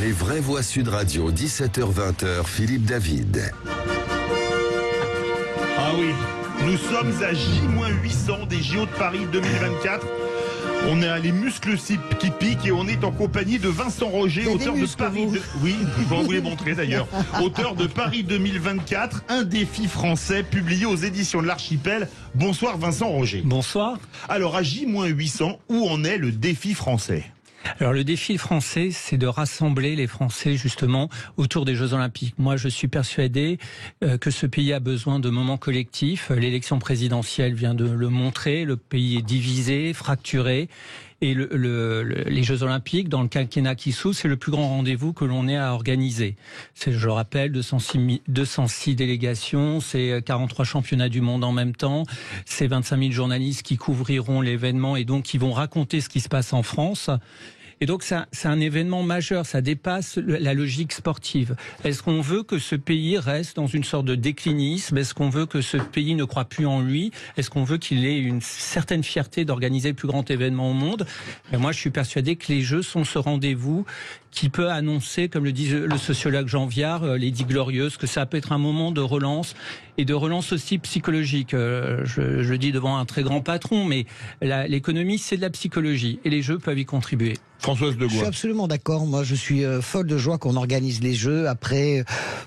Les vraies voix Sud Radio, 17h-20h, Philippe David. Ah oui, nous sommes à J-800 des JO de Paris 2024. On a les muscles qui piquent et on est en compagnie de Vincent Roger, auteur de Paris. Oui, je vais vous les montrer d'ailleurs. Auteur de Paris 2024, un défi français publié aux éditions de l'Archipel. Bonsoir Vincent Roger. Bonsoir. Alors à J-800, où en est le défi français ? Alors le défi français, c'est de rassembler les Français justement autour des Jeux Olympiques. Moi, je suis persuadé que ce pays a besoin de moments collectifs. L'élection présidentielle vient de le montrer. Le pays est divisé, fracturé. Et les Jeux Olympiques, dans le quinquennat qui s'ouvre, c'est le plus grand rendez-vous que l'on ait à organiser. C'est, je le rappelle, 206 délégations, c'est 43 championnats du monde en même temps, c'est 25 000 journalistes qui couvriront l'événement et donc qui vont raconter ce qui se passe en France. Et donc c'est un événement majeur, ça dépasse la logique sportive. Est-ce qu'on veut que ce pays reste dans une sorte de déclinisme ? Est-ce qu'on veut que ce pays ne croit plus en lui ? Est-ce qu'on veut qu'il ait une certaine fierté d'organiser le plus grand événement au monde ? Et moi, je suis persuadé que les Jeux sont ce rendez-vous qui peut annoncer, comme le dit le sociologue Jean Viard, les 10 glorieuses, que ça peut être un moment de relance et de relance aussi psychologique. Je dis devant un très grand patron, mais l'économie, c'est de la psychologie et les Jeux peuvent y contribuer. Françoise Degois. Je suis absolument d'accord. Moi, je suis folle de joie qu'on organise les Jeux. Après,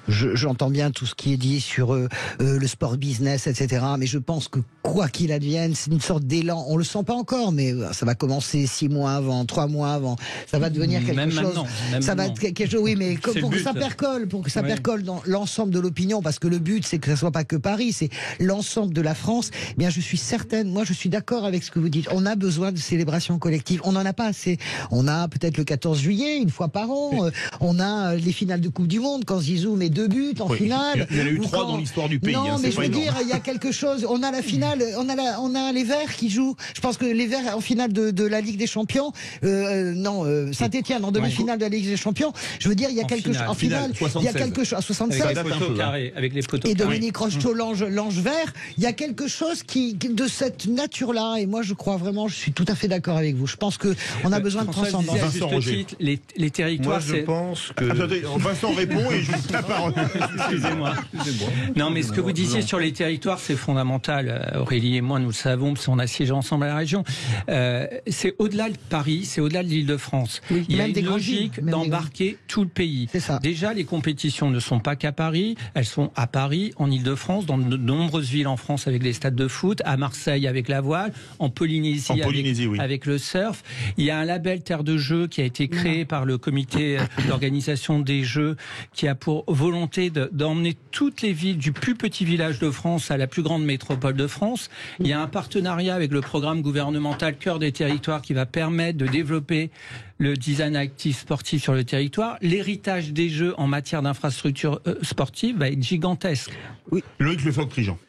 j'entends bien tout ce qui est dit sur le sport business, etc. Mais je pense que quoi qu'il advienne, c'est une sorte d'élan. On le sent pas encore, mais ça va commencer 6 mois avant, 3 mois avant. Ça va devenir quelque chose. Ça va être quelque chose. Oui, mais pour que ça percole dans l'ensemble de l'opinion, parce que le but, c'est que ça soit pas que Paris, c'est l'ensemble de la France. Eh bien, je suis certaine. Moi, je suis d'accord avec ce que vous dites. On a besoin de célébrations collectives. On n'en a pas assez. On a peut-être le 14 juillet, une fois par an. On a les finales de Coupe du Monde, quand Zizou met 2 buts en finale. Il y en a eu 3 dans l'histoire du pays. Non, mais je veux dire, il y a quelque chose. On a la finale, on a les Verts qui jouent. Je pense que les Verts en finale de la Ligue des Champions. Saint-Étienne en demi-finale de la Ligue des Champions. Je veux dire, il y a quelque chose. En finale, il y a quelque chose. À 76. Avec les poteaux. Et Dominique Rocheteau, l'ange vert. Il y a quelque chose de cette nature-là. Et moi, je crois vraiment, je suis tout à fait d'accord avec vous. Je pense que on a besoin de transcendance. Les territoires, moi, je pense que... Attendez, Vincent répond et je vous la parole. Excusez-moi. Non, mais ce que vous disiez sur les territoires, c'est fondamental. Aurélie et moi, nous le savons, parce qu'on a siégé ensemble à la région. C'est au-delà de Paris, c'est au-delà de l'Île-de-France. Oui, il y a une logique d'embarquer tout le pays. C'est ça. Déjà, les compétitions ne sont pas qu'à Paris, elles sont à Paris, en Île-de-France, dans de nombreuses villes en France avec les stades de foot, à Marseille avec la voile, en Polynésie, avec le surf. Il y a un label Terre de Jeux qui a été créé par le comité d'organisation des Jeux, qui a pour volonté d'emmener toutes les villes du plus petit village de France à la plus grande métropole de France. Il y a un partenariat avec le programme gouvernemental Cœur des territoires qui va permettre de développer le design actif sportif sur le territoire. L'héritage des Jeux en matière d'infrastructures sportives va être gigantesque. Oui. Loïc Le Floch-Prigent.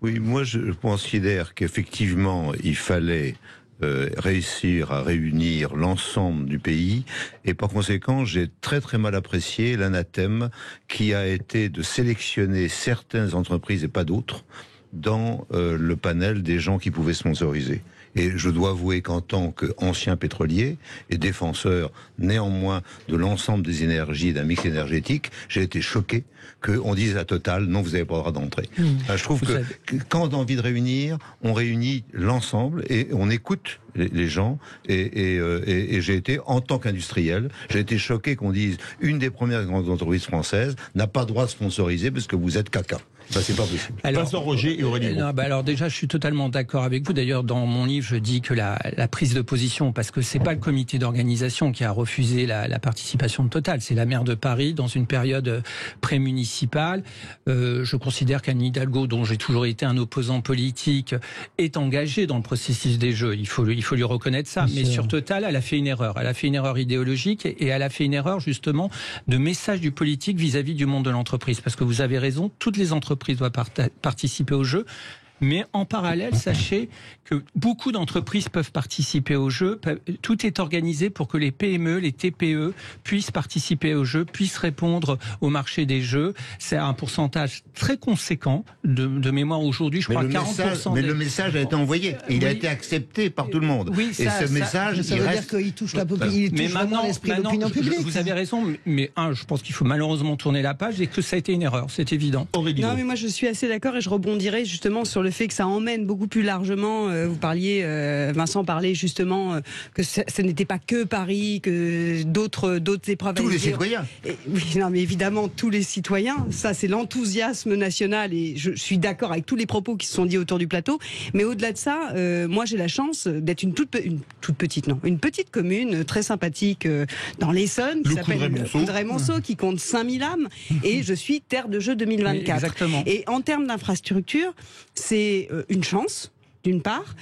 Oui, moi je considère qu'effectivement il fallait réussir à réunir l'ensemble du pays, et par conséquent j'ai très très mal apprécié l'anathème qui a été de sélectionner certaines entreprises et pas d'autres dans le panel des gens qui pouvaient sponsoriser. Et je dois avouer qu'en tant qu'ancien pétrolier et défenseur néanmoins de l'ensemble des énergies et d'un mix énergétique, j'ai été choqué qu'on dise à Total, non, vous n'avez pas le droit d'entrer. Je trouve que quand on a envie de réunir, on réunit l'ensemble et on écoute les gens. Et j'ai été, en tant qu'industriel, j'ai été choqué qu'on dise une des premières grandes entreprises françaises n'a pas le droit de sponsoriser parce que vous êtes caca. Ça, c'est pas possible. Vincent Roger et Aurélie. Alors déjà, je suis totalement d'accord avec vous. D'ailleurs, dans mon livre, je dis que la prise de position, parce que c'est pas le comité d'organisation qui a refusé la participation de Total, c'est la maire de Paris dans une période pré-municipale. Je considère qu'Anne Hidalgo, dont j'ai toujours été un opposant politique, est engagée dans le processus des Jeux. Il faut lui reconnaître ça. Mais sur Total, elle a fait une erreur. Elle a fait une erreur idéologique et elle a fait une erreur justement de message du politique vis-à-vis du monde de l'entreprise. Parce que vous avez raison, toutes les entreprises doivent participer aux Jeux. Mais en parallèle, sachez que beaucoup d'entreprises peuvent participer aux Jeux. Tout est organisé pour que les PME, les TPE puissent participer aux Jeux, puissent répondre au marché des Jeux. C'est un pourcentage très conséquent de mémoire aujourd'hui. Je crois 40%. Mais le message a été envoyé. Il a été accepté par tout le monde. Oui, et ce message, ça veut dire qu'il touche vraiment l'esprit de l'opinion publique. Vous avez raison, mais je pense qu'il faut malheureusement tourner la page et que ça a été une erreur, c'est évident. Non, mais moi je suis assez d'accord et je rebondirai justement sur le fait que ça emmène beaucoup plus largement. Vous parliez, Vincent parlait justement que ce n'était pas que Paris, que d'autres épreuves. Tous les citoyens. Oui, non, mais évidemment tous les citoyens. Ça, c'est l'enthousiasme national et je suis d'accord avec tous les propos qui se sont dits autour du plateau. Mais au-delà de ça, moi j'ai la chance d'être une petite commune très sympathique dans l'Essonne qui s'appelle Coudray-Monceau, qui compte 5000 âmes et je suis terre de jeux 2024. Exactement. Et en termes d'infrastructure, c'est une chance. D'une part,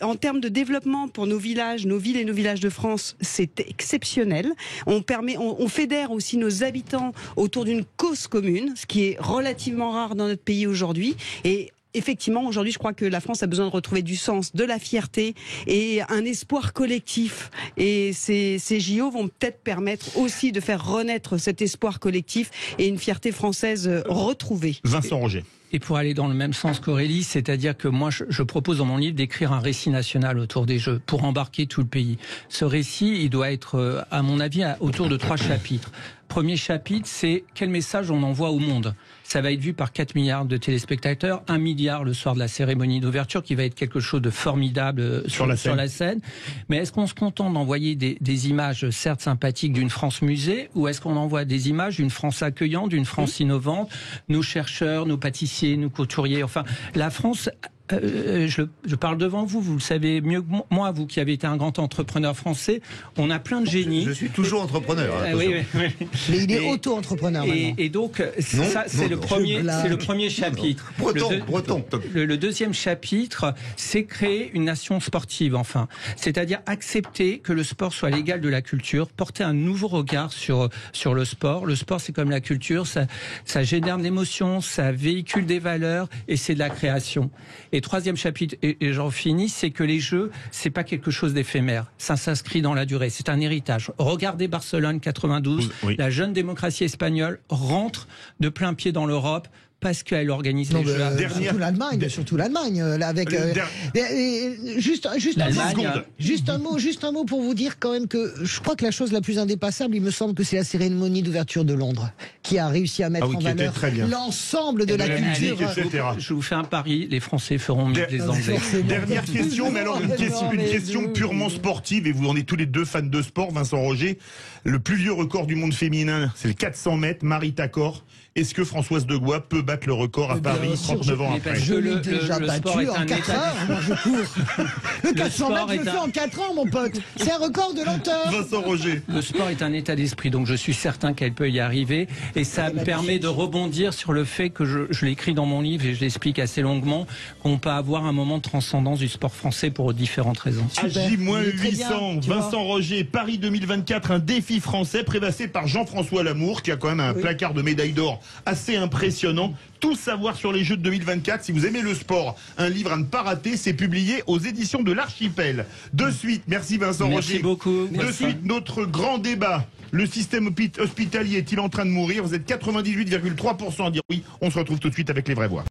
en termes de développement pour nos villages, nos villes et nos villages de France, c'est exceptionnel. On fédère aussi nos habitants autour d'une cause commune, ce qui est relativement rare dans notre pays aujourd'hui. Et effectivement, aujourd'hui, je crois que la France a besoin de retrouver du sens, de la fierté et un espoir collectif. Et ces JO vont peut-être permettre aussi de faire renaître cet espoir collectif et une fierté française retrouvée. Vincent Roger. Et pour aller dans le même sens qu'Aurélie, c'est-à-dire que moi, je propose dans mon livre d'écrire un récit national autour des Jeux pour embarquer tout le pays. Ce récit, il doit être, à mon avis, autour de 3 chapitres. Premier chapitre, c'est quel message on envoie au monde. Ça va être vu par 4 milliards de téléspectateurs, 1 milliard le soir de la cérémonie d'ouverture, qui va être quelque chose de formidable sur la scène. Mais est-ce qu'on se contente d'envoyer des images, certes sympathiques, d'une France musée, ou est-ce qu'on envoie des images d'une France accueillante, d'une France innovante, nos chercheurs, nos pâtissiers, nos couturiers, enfin, la France... je parle devant vous, vous le savez mieux que moi, vous qui avez été un grand entrepreneur français, on a plein de génies. Je suis toujours entrepreneur. Oui. Mais il est auto-entrepreneur maintenant. Et donc, c'est le premier chapitre. Breton. Le deuxième chapitre, c'est créer une nation sportive, enfin. C'est-à-dire accepter que le sport soit l'égal de la culture, porter un nouveau regard sur le sport. Le sport, c'est comme la culture, ça génère de l'émotion, ça véhicule des valeurs et c'est de la création. Et troisième chapitre, et j'en finis, c'est que les Jeux, c'est pas quelque chose d'éphémère. Ça s'inscrit dans la durée. C'est un héritage. Regardez Barcelone 92. Oui. La jeune démocratie espagnole rentre de plein pied dans l'Europe parce qu'elle organise les Jeux. Surtout l'Allemagne, avec juste un mot pour vous dire quand même que je crois que la chose la plus indépassable, il me semble que c'est la cérémonie d'ouverture de Londres qui a réussi à mettre en valeur l'ensemble de la culture. Je vous fais un pari, les Français feront mieux que les Anglais. Dernière question, mais alors une question purement sportive, et vous en êtes tous les deux fans de sport, Vincent Roger. Le plus vieux record du monde féminin, c'est le 400 mètres, Marie Tacor. Est-ce que Françoise Degois peut battre le record à Paris 39 ans après? Je l'ai déjà battu en 4 heures, moi je cours. Le 400 mètres, je le fais en 4 ans, mon pote. C'est un record de lenteur. Vincent Roger. Le sport est un état d'esprit, donc je suis certain qu'elle peut y arriver. Et ça me permet de rebondir sur le fait que je l'écris dans mon livre et je l'explique assez longuement, qu'on peut avoir un moment de transcendance du sport français pour différentes raisons. À J-800, Vincent Roger, Paris 2024, un défi français prévassé par Jean-François Lamour, qui a quand même un placard de médailles d'or assez impressionnant. Tout savoir sur les Jeux de 2024. Si vous aimez le sport, un livre à ne pas rater, c'est publié aux éditions de l'Archipel. De suite, merci Vincent Roger. Merci beaucoup. De suite, notre grand débat. Le système hospitalier est-il en train de mourir? Vous êtes 98,3% à dire oui. On se retrouve tout de suite avec les vraies voix.